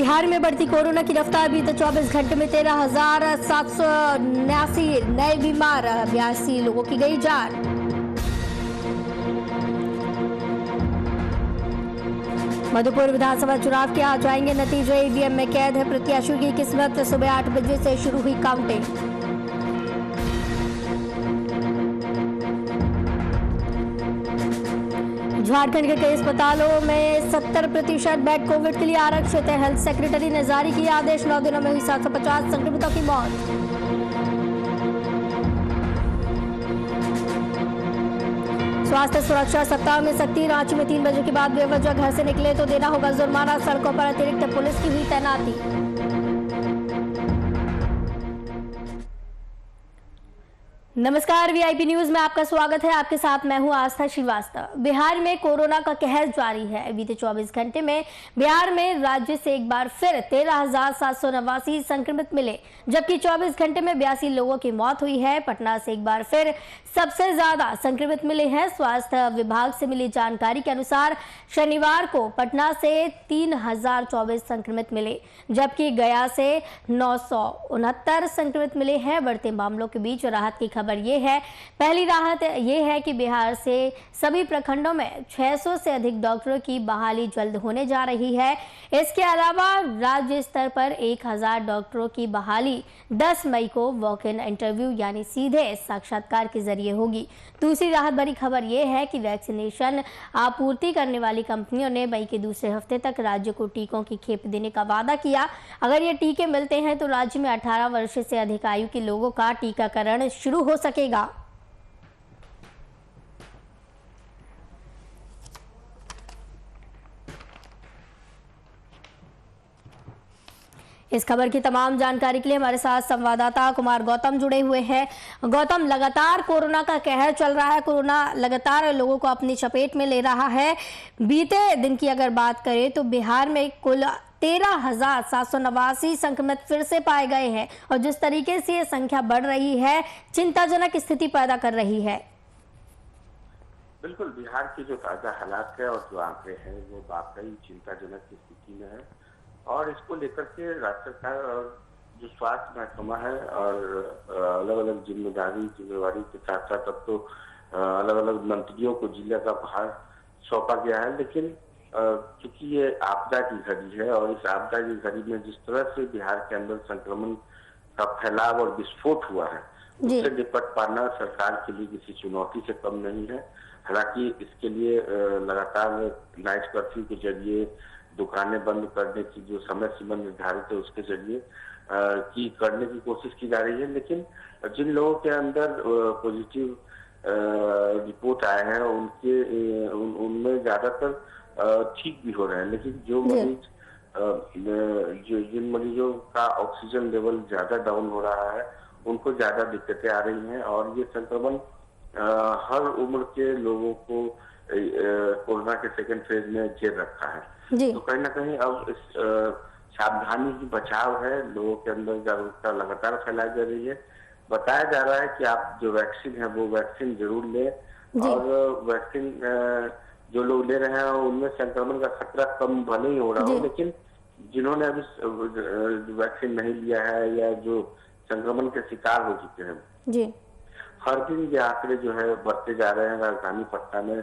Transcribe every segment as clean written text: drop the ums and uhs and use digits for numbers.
बिहार में बढ़ती कोरोना की रफ्तार। बीते 24 घंटे में 13,779 नए बीमार, 82 लोगों की गई जान। मधुपुर विधानसभा चुनाव के आज आएंगे नतीजे। ईवीएम में कैद है प्रत्याशियों की किस्मत। सुबह 8 बजे से शुरू हुई काउंटिंग। झारखंड के कई अस्पतालों में 70% बेड कोविड के लिए आरक्षित है। हेल्थ सेक्रेटरी ने जारी किया आदेश। 9 दिनों में हुई 750 संक्रमितों की मौत। स्वास्थ्य सुरक्षा सप्ताह में सख्ती। रांची में 3 बजे के बाद बेवजह घर से निकले तो देना होगा जुर्माना। सड़कों पर अतिरिक्त पुलिस की हुई तैनाती। नमस्कार, वीआईपी न्यूज में आपका स्वागत है। आपके साथ मैं हूं आस्था श्रीवास्तव। बिहार में कोरोना का कहर जारी है। बीते 24 घंटे में बिहार में राज्य से एक बार फिर 13,789 संक्रमित मिले, जबकि 24 घंटे में 82 लोगों की मौत हुई है। पटना से एक बार फिर सबसे ज्यादा संक्रमित मिले हैं। स्वास्थ्य विभाग से मिली जानकारी के अनुसार शनिवार को पटना से 3,024 संक्रमित मिले, जबकि गया से 969 संक्रमित मिले हैं। बढ़ते मामलों के बीच राहत की खबर ये है। पहली राहत ये है कि बिहार से सभी प्रखंडों में 600 से अधिक डॉक्टरों की बहाली जल्द होने जा रही है। इसके अलावा राज्य स्तर पर 1000 डॉक्टरों की बहाली 10 मई को वॉक इन इंटरव्यू यानी सीधे साक्षात्कार के जरिए होगी। दूसरी राहत भरी खबर ये है कि वैक्सीनेशन आपूर्ति करने वाली कंपनियों ने मई के दूसरे हफ्ते तक राज्य को टीकों की खेप देने का वादा किया। अगर ये टीके मिलते हैं तो राज्य में 18 वर्ष से अधिक आयु के लोगों का टीकाकरण शुरू हो सकेगा। इस खबर की तमाम जानकारी के लिए हमारे साथ संवाददाता कुमार गौतम जुड़े हुए हैं। गौतम, लगातार कोरोना का कहर चल रहा है। कोरोना लगातार लोगों को अपनी चपेट में ले रहा है। बीते दिन की अगर बात करें तो बिहार में कुल 13,789 संक्रमित फिर से पाए गए हैं और जिस तरीके से ये संख्या बढ़ रही है, चिंताजनक स्थिति पैदा कर रही है। बिल्कुल, बिहार की जो ताजा हालात है और जो आंकड़े हैं वो वाकई चिंताजनक स्थिति में है और इसको लेकर के राज्य सरकार और जो स्वास्थ्य महकमा है और अलग अलग जिम्मेवारी के साथ साथ अब तो अलग अलग मंत्रियों को जिला का भार सौंपा गया है। लेकिन चूंकि ये आपदा की घड़ी है और इस आपदा की घड़ी में जिस तरह से बिहार के अंदर संक्रमण का फैलाव और विस्फोट हुआ है, उससे निपट पाना सरकार के लिए किसी चुनौती से कम नहीं है। हालांकि इसके लिए लगातार नाइट कर्फ्यू के जरिए दुकानें बंद करने की जो समय सीमा निर्धारित है उसके जरिए करने की कोशिश की जा रही है। लेकिन जिन लोगों के अंदर पॉजिटिव रिपोर्ट आए हैं उनमें ज्यादातर ठीक भी हो रहे हैं। लेकिन जो मरीज जिन मरीजों का ऑक्सीजन लेवल ज्यादा डाउन हो रहा है उनको ज्यादा दिक्कतें आ रही हैं और ये संक्रमण हर उम्र के लोगों को कोरोना के सेकेंड फेज में घेर रखा है। तो कहीं ना कहीं अब इस सावधानी की बचाव है, लोगों के अंदर जागरूकता लगातार फैलाई जा रही है। बताया जा रहा है कि आप जो वैक्सीन है वो वैक्सीन जरूर लें और वैक्सीन जो लोग ले रहे हैं उनमें संक्रमण का खतरा कम भले ही हो रहा हो, लेकिन जिन्होंने अभी वैक्सीन नहीं लिया है या जो संक्रमण के शिकार हो चुके हैं, हर दिन ये आंकड़े जो है बढ़ते जा रहे हैं। राजधानी पटना में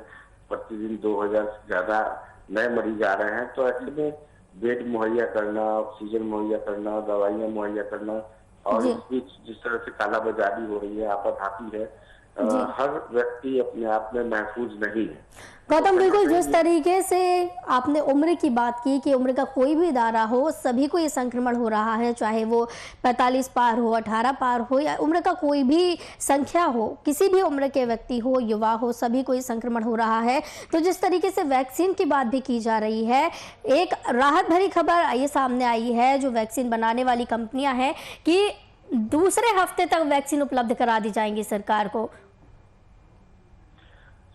प्रतिदिन 2000 से ज्यादा नए मरीज आ रहे हैं। तो ऐसे में बेड मुहैया करना, ऑक्सीजन मुहैया करना, दवाइयां मुहैया करना और इस बीच जिस तरह से कालाबाजारी हो रही है, आपाधापी है, हर व्यक्ति अपने आप में महफूज नहीं है। गौतम, बिल्कुल जिस तरीके से आपने उम्र की बात की कि उम्र का कोई भी दायरा हो, सभी को ये संक्रमण हो रहा है, चाहे वो 45 पार हो, 18 पार हो या उम्र का कोई भी संख्या हो, किसी भी उम्र के व्यक्ति हो, युवा हो, सभी को ये संक्रमण हो रहा है। तो जिस तरीके से वैक्सीन की बात भी की जा रही है, एक राहत भरी खबर ये सामने आई है जो वैक्सीन बनाने वाली कंपनियां हैं कि दूसरे हफ्ते तक वैक्सीन उपलब्ध करा दी जाएंगी सरकार को।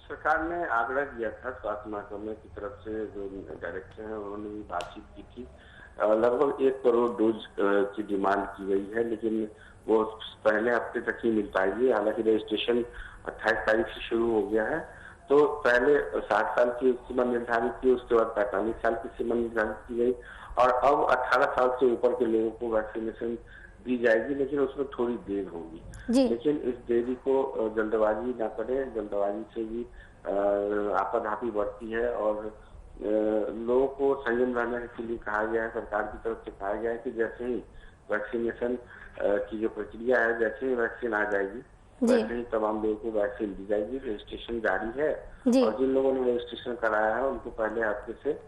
सरकार ने आग्रह किया था स्वास्थ्य महकमे की तरफ से, जो डायरेक्टर हैं उन्होंने भी बातचीत की थी। लगभग 1 करोड़ डोज की डिमांड की गई है, लेकिन वो पहले हफ्ते तक ही मिल पाएगी। हालांकि रजिस्ट्रेशन 28 तारीख से शुरू हो गया है। तो पहले 60 साल की सीमा निर्धारित की, उसके बाद 45 साल की सीमा निर्धारित की गई और अब 18 साल से ऊपर के लोगों को वैक्सीनेशन दी जाएगी, लेकिन उसमें थोड़ी देर होगी। जी लेकिन इस देरी को जल्दबाजी ना करें, जल्दबाजी से भी आपाधापी बढ़ती है और लोगों को संयम रहने के लिए कहा गया है, सरकार की तरफ से कहा गया है कि जैसे ही वैक्सीनेशन की जो प्रक्रिया है, जैसे ही वैक्सीन आ जाएगी जी वैसे ही तमाम लोगों को वैक्सीन दी जाएगी। रजिस्ट्रेशन जारी है जी और जिन लोगों ने रजिस्ट्रेशन कराया है उनको पहले हफ्ते से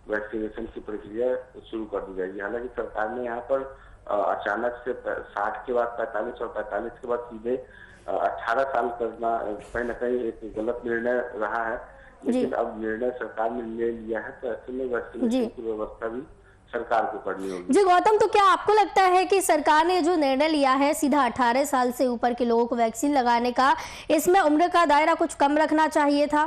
वैक्सीनेशन की प्रक्रिया शुरू कर दी जाएगी। हालांकि सरकार ने यहाँ पर अचानक से 60 के बाद 45 और 45 के बाद सीधे 18 साल करना कहीं ना कहीं एक गलत निर्णय रहा है, जी लेकिन अब निर्णय सरकार ने ले लिया है, तो ऐसे में जी वैक्सीनेशन की व्यवस्था भी सरकार को करनी होगी। जी गौतम, तो क्या आपको लगता है कि सरकार ने जो निर्णय लिया है सीधा 18 साल से ऊपर के लोगों को वैक्सीन लगाने का, इसमें उम्र का दायरा कुछ कम रखना चाहिए था?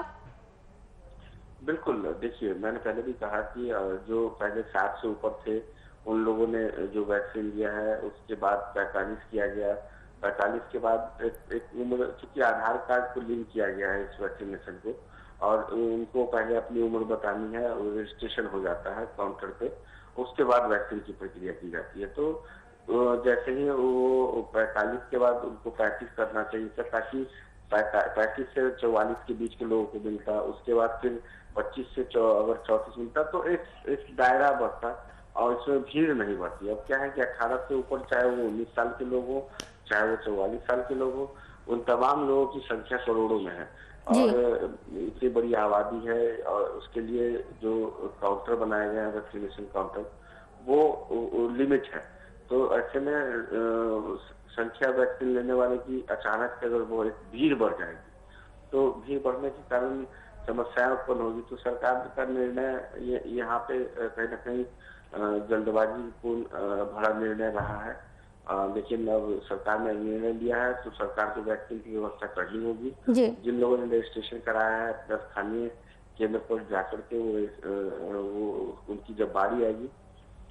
बिल्कुल, देखिए मैंने पहले भी कहा कि जो पहले 60 से ऊपर थे उन लोगों ने जो वैक्सीन लिया है, उसके बाद 45 किया गया, 45 के बाद एक उम्र, चूंकि आधार कार्ड को लिंक किया गया है इस वैक्सीनेशन को और उनको पहले अपनी उम्र बतानी है और रजिस्ट्रेशन हो जाता है काउंटर पे, उसके बाद वैक्सीन की प्रक्रिया की जाती है। तो जैसे ही वो 45 के बाद उनको 35 करना चाहिए था, ताकि 35 से 44 के बीच के लोगों को मिलता, उसके बाद फिर 25 से अगर 34 मिलता तो एक दायरा बढ़ता और इसमें भीड़ नहीं बढ़ती। अब क्या है कि 18 से ऊपर, चाहे वो 19 साल के लोग हो, चाहे वो 44 साल के लोग हो, उन तमाम लोगों की संख्या करोड़ों में है जी और इतनी बड़ी आबादी है और उसके लिए जो काउंटर बनाए गए हैं वैक्सीनेशन काउंटर, वो लिमिट है। तो ऐसे में संख्या वैक्सीन लेने वाले की अचानक से अगर वो एक भीड़ बढ़ जाएगी तो भीड़ बढ़ने के कारण समस्याएं उत्पन्न होगी। तो सरकार का निर्णय यहाँ पे कहीं ना कहीं जल्दबाजी पूर्ण भरा निर्णय रहा है, लेकिन अब सरकार ने निर्णय लिया है तो सरकार को वैक्सीन की व्यवस्था करनी होगी। जी जिन लोगों ने रजिस्ट्रेशन कराया है अपने स्थानीय केंद्र पर जाकर के वो उनकी जब बारी आएगी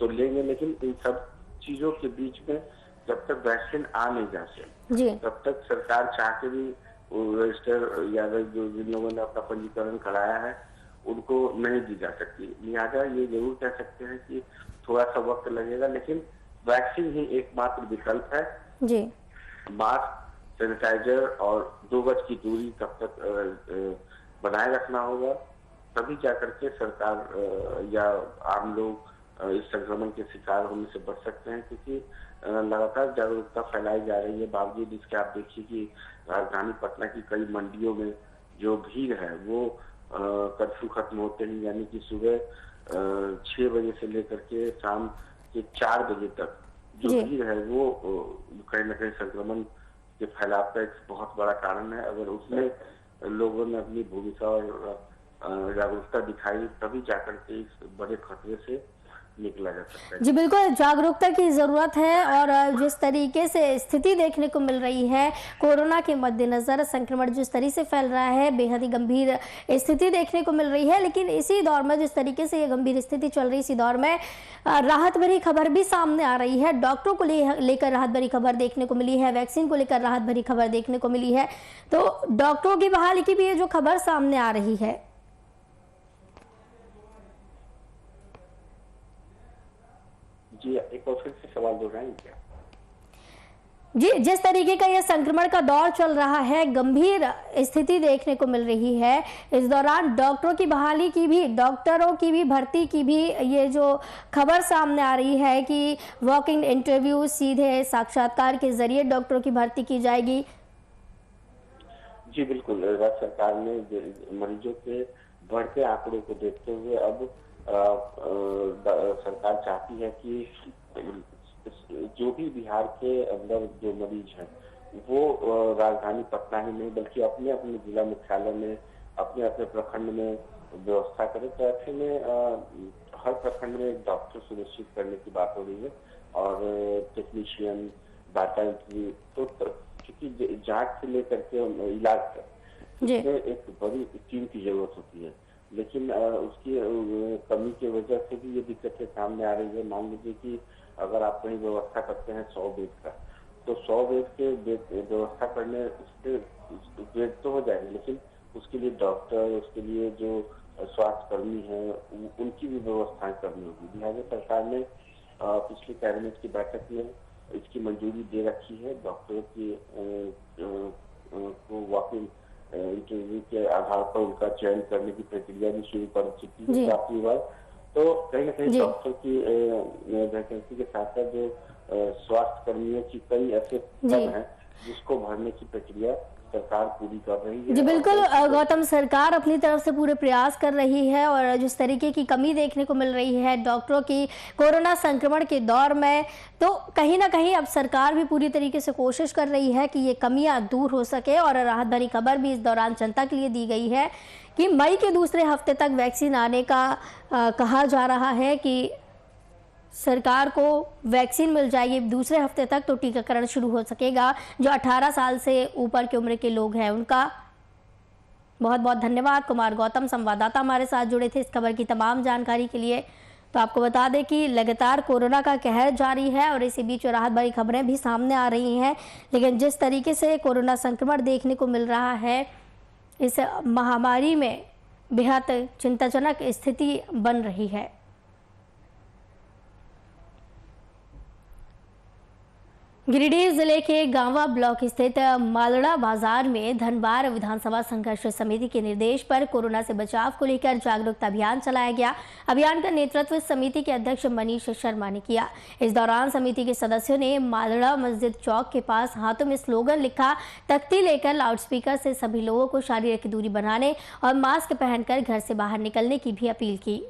तो लेंगे, लेकिन इन सब चीजों के बीच में जब तक वैक्सीन आ नहीं जाते जी तब तक सरकार चाह के भी रजिस्टर या जो जिन लोगों ने अपना पंजीकरण कराया है उनको नहीं दी जा सकती। लिहाजा ये जरूर कह सकते हैं कि थोड़ा सा वक्त लगेगा, लेकिन वैक्सीन ही एकमात्र विकल्प है। जी मास्क, सैनिटाइजर और 2 गज की दूरी तब तक बनाए रखना होगा, तभी जाकर के सरकार या आम लोग इस संक्रमण के शिकार होने से बच सकते हैं। क्योंकि लगातार जागरूकता फैलाई जा रही है, बावजूद इसके आप देखिए कि राजधानी पटना की कई मंडियों में जो भीड़ है वो कर्फ्यू खत्म होते ही, यानी कि सुबह 6 बजे से लेकर के शाम के 4 बजे तक जो जी भीड़ है वो कहीं ना कहीं संक्रमण के फैलाव का एक बहुत बड़ा कारण है। अगर उसमें लोगों ने अपनी भूमिका और जागरूकता दिखाई तभी जाकर के इस बड़े खतरे से निकला जा सकता है। जी बिल्कुल, जागरूकता की ज़रूरत है और जिस तरीके से स्थिति देखने को मिल रही है कोरोना के मद्देनज़र, संक्रमण जिस तरीके से फैल रहा है, बेहद ही गंभीर स्थिति देखने को मिल रही है। लेकिन इसी दौर में जिस तरीके से ये गंभीर स्थिति चल रही है, इसी दौर में राहत भरी खबर भी सामने आ रही है। डॉक्टरों को लेकर राहत भरी खबर देखने को मिली है, वैक्सीन को लेकर राहत भरी खबर देखने को मिली है। तो डॉक्टरों की बहाली की भी ये जो खबर सामने आ रही है, जी एक और फिर से सवाल दोहराएंगे क्या? जी जिस तरीके का ये संक्रमण का दौर चल रहा है, गंभीर स्थिति देखने को मिल रही है, इस दौरान डॉक्टरों की बहाली की भी, डॉक्टरों की भी भर्ती की भी ये जो खबर सामने आ रही है कि वॉक इन इंटरव्यू, सीधे साक्षात्कार के जरिए डॉक्टरों की भर्ती की जाएगी। जी बिल्कुल, राज्य सरकार ने मरीजों के बढ़ते आंकड़ों को देखते हुए अब सरकार चाहती है कि जो भी बिहार के अंदर जो मरीज हैं वो राजधानी पटना ही नहीं बल्कि अपने अपने जिला मुख्यालय में, अपने अपने प्रखंड में व्यवस्था करें। तो ऐसे में हर प्रखंड में एक डॉक्टर सुनिश्चित करने की बात हो रही है और टेक्नीशियन, डाटा एंट्री, तो क्योंकि जांच से लेकर के इलाज तक इसमें एक बड़ी टीम की जरूरत होती है, लेकिन उसकी कमी की वजह से भी ये दिक्कतें सामने आ रही है। मान लीजिए कि अगर आप कहीं व्यवस्था करते हैं 100 बेड का, तो 100 बेड के व्यवस्था करने से बेड तो हो जाएंगे, लेकिन उसके लिए डॉक्टर, उसके लिए जो स्वास्थ्य कर्मी हैं, उनकी भी व्यवस्थाएं करनी होगी। लिहाजा सरकार ने पिछले कैबिनेट की बैठक में इसकी मंजूरी दे रखी है। डॉक्टरों की को वॉक इन इंटरव्यू के आधार पर उनका चयन करने की प्रक्रिया भी शुरू कर चुकी है काफी बार। तो कहीं ना कहीं डॉक्टर की वैकेंसी के साथ साथ जो स्वास्थ्य कर्मियों की कई ऐसे पद हैं जिसको भरने की प्रक्रिया सरकार पूरी कर रही है। जी बिल्कुल गौतम, सरकार अपनी तरफ से पूरे प्रयास कर रही है और जिस तरीके की कमी देखने को मिल रही है डॉक्टरों की कोरोना संक्रमण के दौर में, तो कहीं ना कहीं अब सरकार भी पूरी तरीके से कोशिश कर रही है कि ये कमियां दूर हो सके। और राहत भरी खबर भी इस दौरान जनता के लिए दी गई है कि मई के दूसरे हफ्ते तक वैक्सीन आने का कहा जा रहा है कि सरकार को वैक्सीन मिल जाएगी दूसरे हफ्ते तक, तो टीकाकरण शुरू हो सकेगा। जो 18 साल से ऊपर की उम्र के लोग हैं उनका। बहुत बहुत धन्यवाद कुमार गौतम, संवाददाता हमारे साथ जुड़े थे इस खबर की तमाम जानकारी के लिए। तो आपको बता दें कि लगातार कोरोना का कहर जारी है और इसी बीच राहत भरी खबरें भी सामने आ रही हैं, लेकिन जिस तरीके से कोरोना संक्रमण देखने को मिल रहा है, इस महामारी में बेहद चिंताजनक स्थिति बन रही है। गिरिडीह जिले के गांवा ब्लॉक स्थित मालड़ा बाजार में धनबार विधानसभा संघर्ष समिति के निर्देश पर कोरोना से बचाव को लेकर जागरूकता अभियान चलाया गया। अभियान का नेतृत्व समिति के अध्यक्ष मनीष शर्मा ने किया। इस दौरान समिति के सदस्यों ने मालड़ा मस्जिद चौक के पास हाथों में स्लोगन लिखा, तख्ती लेकर लाउडस्पीकर से सभी लोगों को शारीरिक दूरी बनाने और मास्क पहनकर घर से बाहर निकलने की भी अपील की।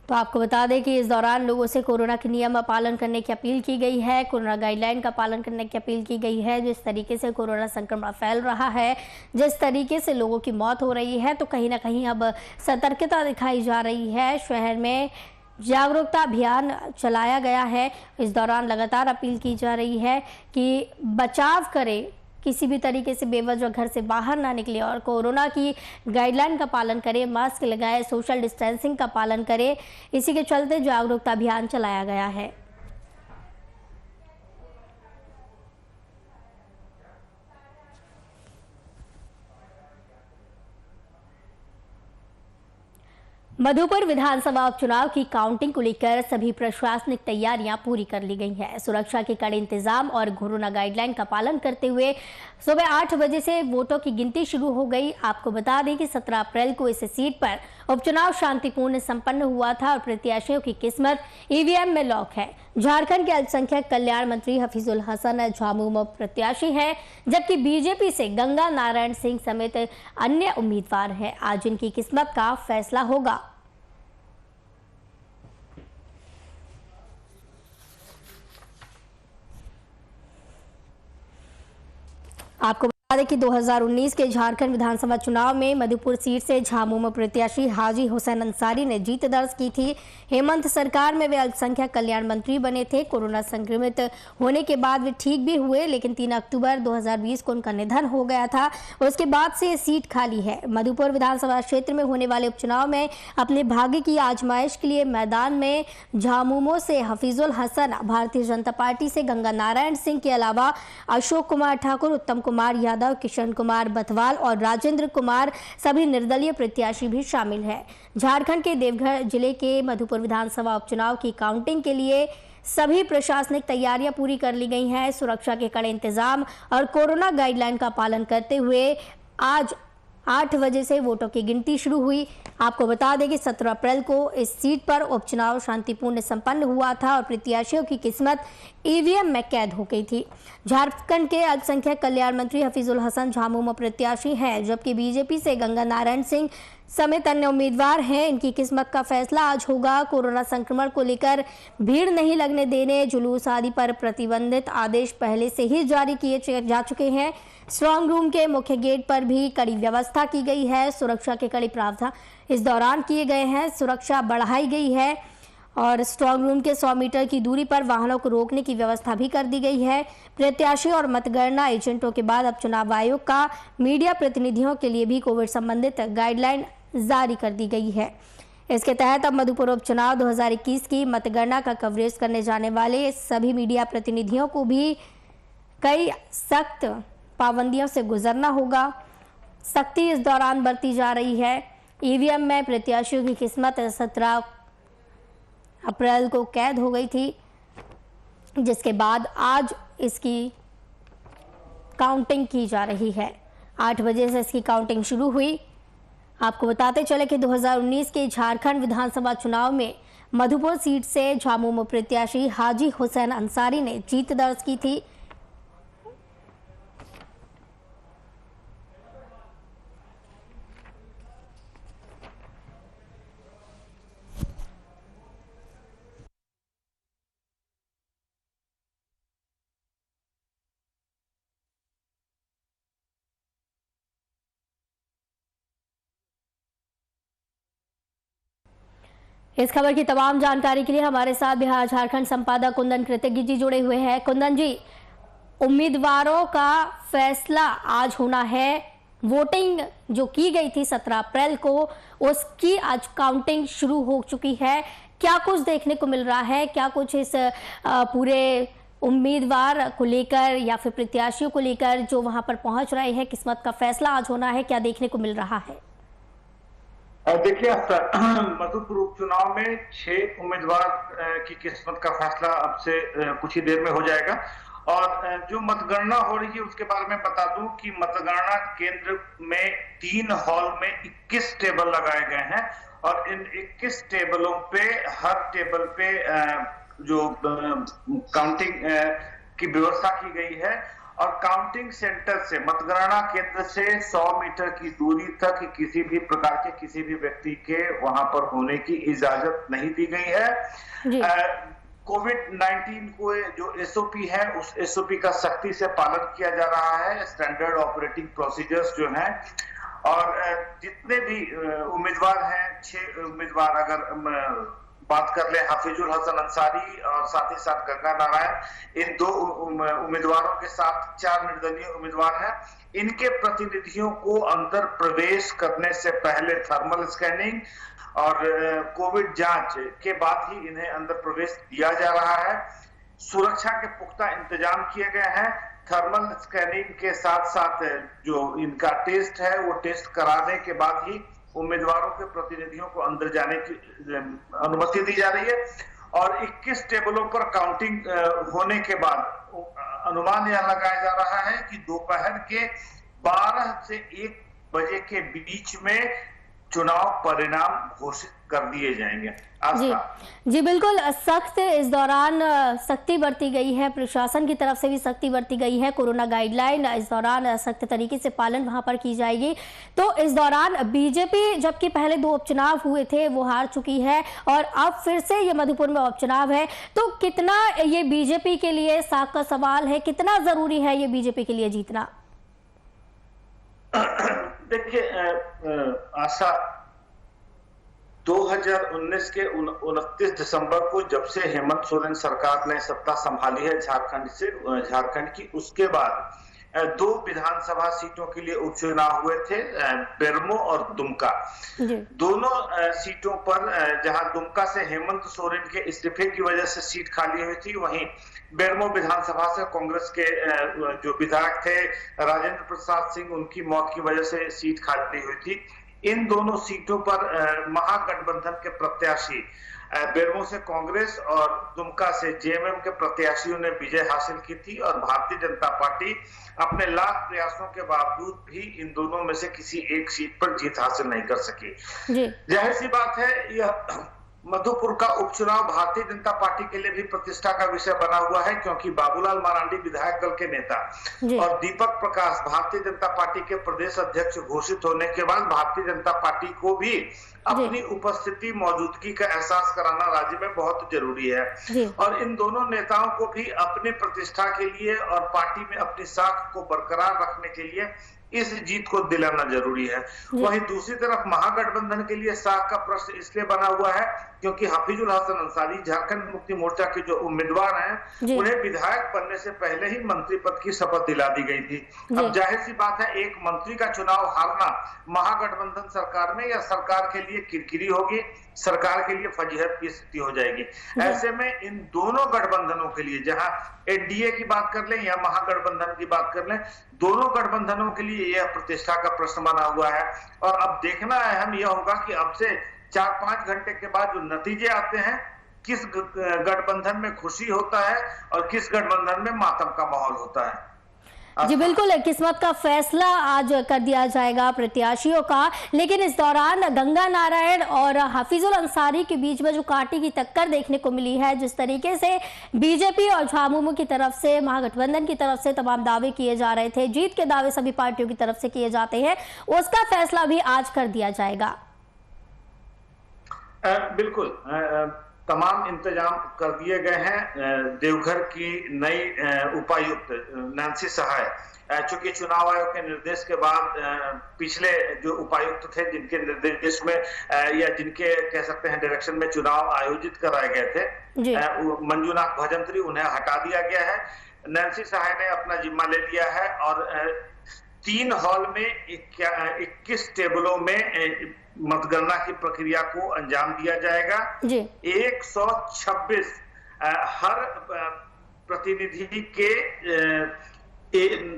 तो आपको बता दें कि इस दौरान लोगों से कोरोना के नियम का पालन करने की अपील की गई है, कोरोना गाइडलाइन का पालन करने की अपील की गई है। जिस तरीके से कोरोना संक्रमण फैल रहा है, जिस तरीके से लोगों की मौत हो रही है, तो कहीं ना कहीं अब सतर्कता दिखाई जा रही है। शहर में जागरूकता अभियान चलाया गया है। इस दौरान लगातार अपील की जा रही है कि बचाव करें, किसी भी तरीके से बेवजह घर से बाहर ना निकले और कोरोना की गाइडलाइन का पालन करें, मास्क लगाएं, सोशल डिस्टेंसिंग का पालन करें। इसी के चलते जागरूकता अभियान चलाया गया है। मधुपुर विधानसभा उपचुनाव की काउंटिंग को लेकर सभी प्रशासनिक तैयारियां पूरी कर ली गई हैं। सुरक्षा के कड़े इंतजाम और कोरोना गाइडलाइन का पालन करते हुए सुबह 8 बजे से वोटों की गिनती शुरू हो गई। आपको बता दें कि 17 अप्रैल को इस सीट पर उपचुनाव शांतिपूर्ण संपन्न हुआ था और प्रत्याशियों की किस्मत ईवीएम में लॉक है। झारखंड के अल्पसंख्यक कल्याण मंत्री हफीजुल हसन झामुमो प्रत्याशी हैं, जबकि बीजेपी से गंगा नारायण सिंह समेत अन्य उम्मीदवार हैं। आज इनकी किस्मत का फैसला होगा। आपको बता दें कि 2019 के झारखंड विधानसभा चुनाव में मधुपुर सीट से झामुमो प्रत्याशी हाजी हुसैन अंसारी ने जीत दर्ज की थी। हेमंत सरकार में वे अल्पसंख्यक कल्याण मंत्री बने थे। कोरोना संक्रमित होने के बाद वे ठीक भी हुए, लेकिन 3 अक्टूबर 2020 को उनका निधन हो गया था। उसके बाद से ये सीट खाली है। मधुपुर विधानसभा क्षेत्र में होने वाले उपचुनाव में अपने भाग्य की आजमाइश के लिए मैदान में झामुमो से हफीजुल हसन, भारतीय जनता पार्टी से गंगा नारायण सिंह के अलावा अशोक कुमार ठाकुर, उत्तम कुमार यादव, किशन कुमार बथवाल और राजेंद्र कुमार सभी निर्दलीय प्रत्याशी भी शामिल हैं। झारखंड के देवघर जिले के मधुपुर विधानसभा उपचुनाव की काउंटिंग के लिए सभी प्रशासनिक तैयारियां पूरी कर ली गई हैं। सुरक्षा के कड़े इंतजाम और कोरोना गाइडलाइन का पालन करते हुए आज 8 बजे से वोटों की गिनती शुरू हुई। आपको बता दें कि 17 अप्रैल को इस सीट पर उपचुनाव शांतिपूर्ण संपन्न हुआ था और प्रत्याशियों की किस्मत ईवीएम में कैद हो गई थी। झारखंड के अल्पसंख्यक कल्याण मंत्री हफीजुल हसन झामुमो प्रत्याशी हैं, जबकि बीजेपी से गंगा नारायण सिंह समेत अन्य उम्मीदवार हैं। इनकी किस्मत का फैसला आज होगा। कोरोना संक्रमण को लेकर भीड़ नहीं लगने देने, जुलूस आदि पर प्रतिबंधित आदेश पहले से ही जारी किए जा चुके हैं। स्ट्रांग रूम के मुख्य गेट पर भी कड़ी व्यवस्था की गई है। सुरक्षा के कड़े प्रावधान इस दौरान किए गए हैं। सुरक्षा बढ़ाई गई है और स्ट्रांग रूम के 100 मीटर की दूरी पर वाहनों को रोकने की व्यवस्था भी कर दी गई है। प्रत्याशी और मतगणना एजेंटों के बाद अब चुनाव आयोग का मीडिया प्रतिनिधियों के लिए भी कोविड संबंधित गाइडलाइन जारी कर दी गई है। इसके तहत अब मधुपुर उपचुनाव 2021 की मतगणना का कवरेज करने जाने वाले सभी मीडिया प्रतिनिधियों को भी कई सख्त पाबंदियों से गुजरना होगा। सख्ती इस दौरान बरती जा रही है। ईवीएम में प्रत्याशियों की किस्मत 17 अप्रैल को कैद हो गई थी, जिसके बाद आज इसकी काउंटिंग की जा रही है। 8 बजे से इसकी काउंटिंग शुरू हुई। आपको बताते चले कि 2019 के झारखंड विधानसभा चुनाव में मधुपुर सीट से झामुमो प्रत्याशी हाजी हुसैन अंसारी ने जीत दर्ज की थी। इस खबर की तमाम जानकारी के लिए हमारे साथ बिहार झारखंड संपादक कुंदन कृतज्ञ जी जुड़े हुए हैं। कुंदन जी, उम्मीदवारों का फैसला आज होना है। वोटिंग जो की गई थी 17 अप्रैल को, उसकी आज काउंटिंग शुरू हो चुकी है। क्या कुछ देखने को मिल रहा है? क्या कुछ इस पूरे उम्मीदवार को लेकर या फिर प्रत्याशियों को लेकर जो वहां पर पहुंच रहे हैं, किस्मत का फैसला आज होना है, क्या देखने को मिल रहा है? देखिए, मधुपुर उपचुनाव में 6 उम्मीदवार की किस्मत का फैसला अब से कुछ ही देर में हो जाएगा। और जो मतगणना हो रही है उसके बारे में बता दूं कि मतगणना केंद्र में 3 हॉल में 21 टेबल लगाए गए हैं और इन 21 टेबलों पे हर टेबल पे जो काउंटिंग की व्यवस्था की गई है और काउंटिंग सेंटर से, मतगणना केंद्र से 100 मीटर की दूरी तक किसी भी प्रकार के किसी भी व्यक्ति के वहां पर होने की इजाजत नहीं दी गई है। कोविड-19 को जो एसओपी है उस एसओपी का सख्ती से पालन किया जा रहा है। स्टैंडर्ड ऑपरेटिंग प्रोसीजर्स जो हैं और जितने भी उम्मीदवार हैं, 6 उम्मीदवार अगर बात कर ले, हाफिजुल हसन अंसारी और साथ ही साथ गंगा नारायण, इन 2 उम्मीदवारों के साथ 4 निर्दलीय उम्मीदवार हैं। इनके प्रतिनिधियों को अंदर प्रवेश करने से पहले थर्मल स्कैनिंग और कोविड जांच के बाद ही इन्हें अंदर प्रवेश दिया जा रहा है। सुरक्षा के पुख्ता इंतजाम किए गए हैं। थर्मल स्कैनिंग के साथ साथ जो इनका टेस्ट है वो टेस्ट कराने के बाद ही उम्मीदवारों के प्रतिनिधियों को अंदर जाने की अनुमति दी जा रही है। और 21 टेबलों पर काउंटिंग होने के बाद अनुमान यह लगाया जा रहा है कि दोपहर के 12 से 1 बजे के बीच में चुनाव परिणाम घोषित कर दिए जाएंगे। जी बिल्कुल, सख्त इस दौरान सख्ती बरती गई है, प्रशासन की तरफ से भी सख्ती बरती गई है। कोरोना गाइडलाइन इस दौरान सख्त तरीके से पालन वहां पर की जाएगी। तो इस दौरान बीजेपी, जबकि पहले 2 उपचुनाव हुए थे वो हार चुकी है और अब फिर से ये मधुपुर में उपचुनाव है, तो कितना ये बीजेपी के लिए साख का सवाल है, कितना जरूरी है ये बीजेपी के लिए जीतना? देखिए आशा, 2019 के 29 दिसंबर को जब से हेमंत सोरेन सरकार ने सत्ता संभाली है झारखंड की, उसके बाद 2 विधानसभा सीटों के लिए उपचुनाव हुए थे, बेरमो और दुमका। दोनों सीटों पर जहां दुमका से हेमंत सोरेन के इस्तीफे की वजह से सीट खाली हुई थी, वहीं बेरमो विधानसभा से कांग्रेस के जो विधायक थे राजेंद्र प्रसाद सिंह, उनकी मौत की वजह से सीट खाली हुई थी। इन दोनों सीटों पर महागठबंधन के प्रत्याशी, बेरमो से कांग्रेस और दुमका से जेएमएम के प्रत्याशियों ने विजय हासिल की थी और भारतीय जनता पार्टी अपने लाख प्रयासों के बावजूद भी इन दोनों में से किसी एक सीट पर जीत हासिल नहीं कर सकी। जाहिर सी बात है, यह मधुपुर का उपचुनाव भारतीय जनता पार्टी के लिए भी प्रतिष्ठा का विषय बना हुआ है, क्योंकि बाबूलाल मरांडी विधायक दल के नेता और दीपक प्रकाश भारतीय जनता पार्टी के प्रदेश अध्यक्ष घोषित होने के बाद भारतीय जनता पार्टी को भी अपनी उपस्थिति, मौजूदगी का एहसास कराना राज्य में बहुत जरूरी है। और इन दोनों नेताओं को भी अपने प्रतिष्ठा के लिए और पार्टी में अपनी साख को बरकरार रखने के लिए इस जीत को दिलाना जरूरी है। वहीं दूसरी तरफ महागठबंधन के लिए साख का प्रश्न इसलिए बना हुआ है क्योंकि हफीजुल हसन अंसारी झारखंड मुक्ति मोर्चा के जो उम्मीदवार हैं उन्हें विधायक बनने से पहले ही मंत्री पद की शपथ दिला दी गई थी। अब जाहिर सी बात है, एक मंत्री का चुनाव हारना महागठबंधन सरकार में या सरकार के लिए किरकिरी होगी, सरकार के लिए फजीहत की स्थिति हो जाएगी। ऐसे में इन दोनों गठबंधनों के लिए, जहां एनडीए की बात कर लें या महागठबंधन की बात कर लें, दोनों गठबंधनों के लिए यह प्रतिष्ठा का प्रश्न बना हुआ है। और अब देखना अहम यह होगा कि अब से 4-5 घंटे के बाद जो नतीजे आते हैं, किस गठबंधन में खुशी होता है और किस गठबंधन में मातम का माहौल होता है। जी बिल्कुल, किस्मत का फैसला आज कर दिया जाएगा प्रत्याशियों का। लेकिन इस दौरान गंगा नारायण और हफीजुल अंसारी के बीच में जो कांटे की टक्कर देखने को मिली है, जिस तरीके से बीजेपी और झामुमो की तरफ से, महागठबंधन की तरफ से तमाम दावे किए जा रहे थे, जीत के दावे सभी पार्टियों की तरफ से किए जाते हैं, उसका फैसला भी आज कर दिया जाएगा। बिल्कुल, तमाम इंतजाम कर दिए गए हैं। देवघर की नई उपायुक्त नैन्सी सहाय, चूंकि चुनाव आयोग के निर्देश के बाद पिछले जो उपायुक्त थे जिनके निर्देश में या जिनके कह सकते हैं डायरेक्शन में चुनाव आयोजित कराए गए थे, मंजूनाथ भजंत्री, उन्हें हटा दिया गया है। नैन्सी सहाय ने अपना जिम्मा ले लिया है और 3 हॉल में 21 टेबलों में मतगणना की प्रक्रिया को अंजाम दिया जाएगा। 126 हर प्रतिनिधि के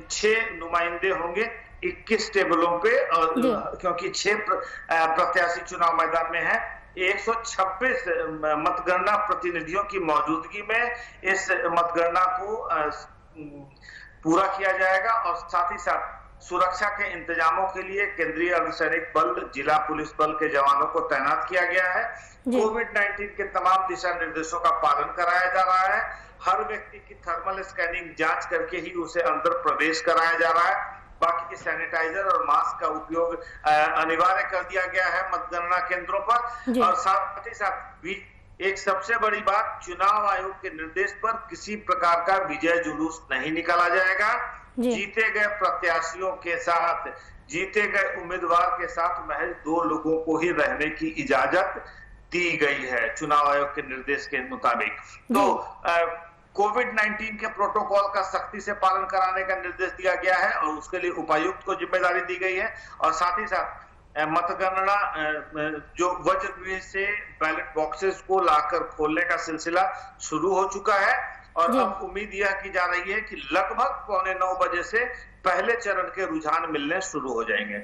6 नुमाइंदे होंगे 21 टेबलों पे, और क्योंकि 6 प्रत्याशी चुनाव मैदान में है, 126 मतगणना प्रतिनिधियों की मौजूदगी में इस मतगणना को पूरा किया जाएगा। और साथ ही साथ सुरक्षा के इंतजामों के लिए केंद्रीय अर्धसैनिक बल, जिला पुलिस बल के जवानों को तैनात किया गया है। कोविड-19 के तमाम दिशा निर्देशों का पालन कराया जा रहा है। हर व्यक्ति की थर्मल स्कैनिंग जांच करके ही उसे अंदर प्रवेश कराया जा रहा है। बाकी सैनिटाइजर और मास्क का उपयोग अनिवार्य कर दिया गया है मतगणना केंद्रों पर। और साथ ही साथ एक सबसे बड़ी बात, चुनाव आयोग के निर्देश पर किसी प्रकार का विजय जुलूस नहीं निकाला जाएगा। जीते गए प्रत्याशियों के साथ, जीते गए उम्मीदवार के साथ महज 2 लोगों को ही रहने की इजाजत दी गई है चुनाव आयोग के निर्देश के मुताबिक। तो कोविड-19 के प्रोटोकॉल का सख्ती से पालन कराने का निर्देश दिया गया है और उसके लिए उपायुक्त को जिम्मेदारी दी गई है। और साथ ही साथ मतगणना जो वज्रगृह से बैलेट बॉक्सेस को लाकर खोलने का सिलसिला शुरू हो चुका है। और अब उम्मीद यह की जा रही है कि लगभग 8:45 बजे से पहले चरण के रुझान मिलने शुरू हो जाएंगे।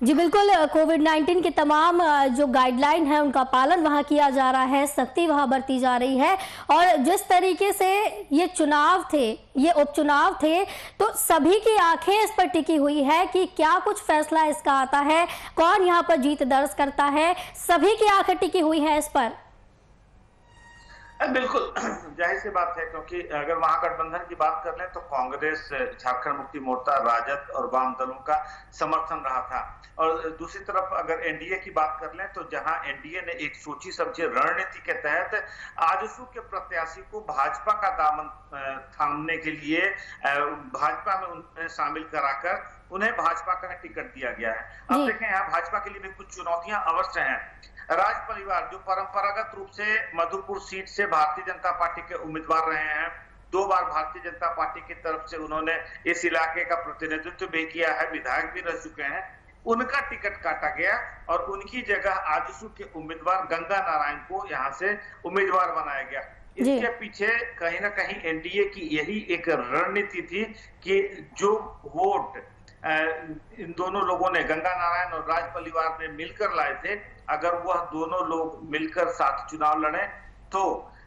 जी बिल्कुल, कोविड-19 के तमाम जो गाइडलाइन है उनका पालन वहां किया जा रहा है, सख्ती वहां बरती जा रही है। और जिस तरीके से ये चुनाव थे, ये उपचुनाव थे, तो सभी की आंखें इस पर टिकी हुई है कि क्या कुछ फैसला इसका आता है, कौन यहाँ पर जीत दर्ज करता है, सभी की आंखें टिकी हुई है इस पर। बिल्कुल, जाहिर सी बात है, क्योंकि अगर महागठबंधन की बात कर लें तो कांग्रेस, झारखंड मुक्ति मोर्चा, राजद और वाम दलों का समर्थन रहा था। और दूसरी तरफ अगर एनडीए की बात कर लें तो जहां एनडीए ने एक सोची समझी रणनीति के तहत आजसू के प्रत्याशी को भाजपा का दामन थामने के लिए भाजपा में उन्हें शामिल कराकर उन्हें भाजपा का टिकट दिया गया है। अब देखें, यहाँ भाजपा के लिए भी कुछ चुनौतियां अवश्य हैं। राज परिवार जो परंपरागत रूप से मधुपुर सीट से भारतीय जनता पार्टी के उम्मीदवार रहे हैं, 2 बार भारतीय जनता पार्टी की तरफ से उन्होंने इस इलाके का प्रतिनिधित्व भी किया है, विधायक भी रह चुके हैं, उनका टिकट काटा गया और उनकी जगह आजसू के उम्मीदवार गंगा नारायण को यहाँ से उम्मीदवार बनाया गया। इसके पीछे कहीं ना कहीं एनडीए की यही एक रणनीति थी कि जो वोट इन दोनों लोगों ने, गंगा नारायण और राज परिवार ने मिलकर लाए थे, अगर वह दोनों लोग मिलकर साथ चुनाव लड़े तो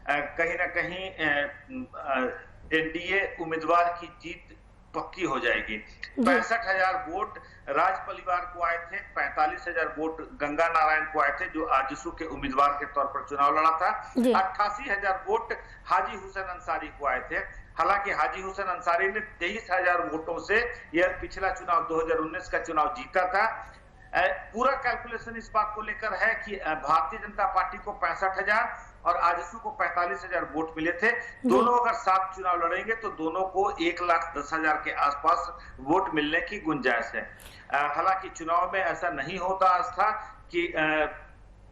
कहीं ना कहीं एनडीए उम्मीदवार की जीत पक्की हो जाएगी। 65,000 वोट राज परिवार को आए थे, 45,000 वोट गंगा नारायण को आए थे जो आजसू के उम्मीदवार के तौर पर चुनाव लड़ा था। 88,000 वोट हाजी हुसैन अंसारी को आए थे। हालांकि हाजी हुसैन अंसारी ने 23,000 वोटों से यह पिछला चुनाव 2019 का चुनाव जीता था। पूरा कैलकुलेशन इस बात को लेकर है कि भारतीय जनता पार्टी को 65,000 और आजसू को 45,000 वोट मिले थे। दोनों अगर साथ चुनाव लड़ेंगे तो दोनों को 1,10,000 के आसपास वोट मिलने की गुंजाइश है। हालांकि चुनाव में ऐसा नहीं होता आस्था कि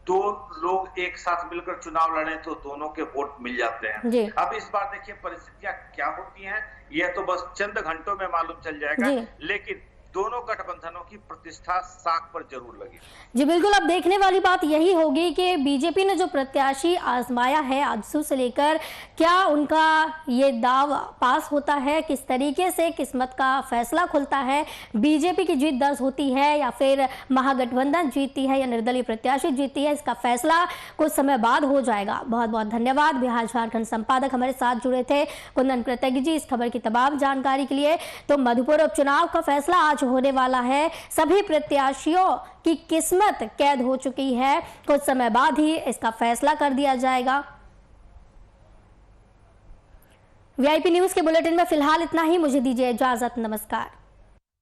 दो लोग एक साथ मिलकर चुनाव लड़े तो दोनों के वोट मिल जाते हैं। अब इस बार देखिए परिस्थितियां क्या होती हैं, यह तो बस चंद घंटों में मालूम चल जाएगा, लेकिन दोनों गठबंधनों की प्रतिष्ठा साख पर जरूर लगी। जी बिल्कुल, अब देखने वाली बात यही होगी कि बीजेपी ने जो प्रत्याशी आजमाया है आजसू से लेकर, क्या उनका ये दाव पास होता है, किस तरीके से किस्मत का फैसला खुलता है, बीजेपी की जीत दर्ज होती है या फिर महागठबंधन जीतती है या निर्दलीय प्रत्याशी जीतती है, इसका फैसला कुछ समय बाद हो जाएगा। बहुत बहुत धन्यवाद। बिहार झारखंड संपादक हमारे साथ जुड़े थे कुंदन कृतज्ञ जी इस खबर की तमाम जानकारी के लिए। तो मधुपुर उपचुनाव का फैसला आज होने वाला है, सभी प्रत्याशियों की किस्मत कैद हो चुकी है, कुछ समय बाद ही इसका फैसला कर दिया जाएगा। वीआईपी न्यूज के बुलेटिन में फिलहाल इतना ही, मुझे दीजिए इजाजत, नमस्कार।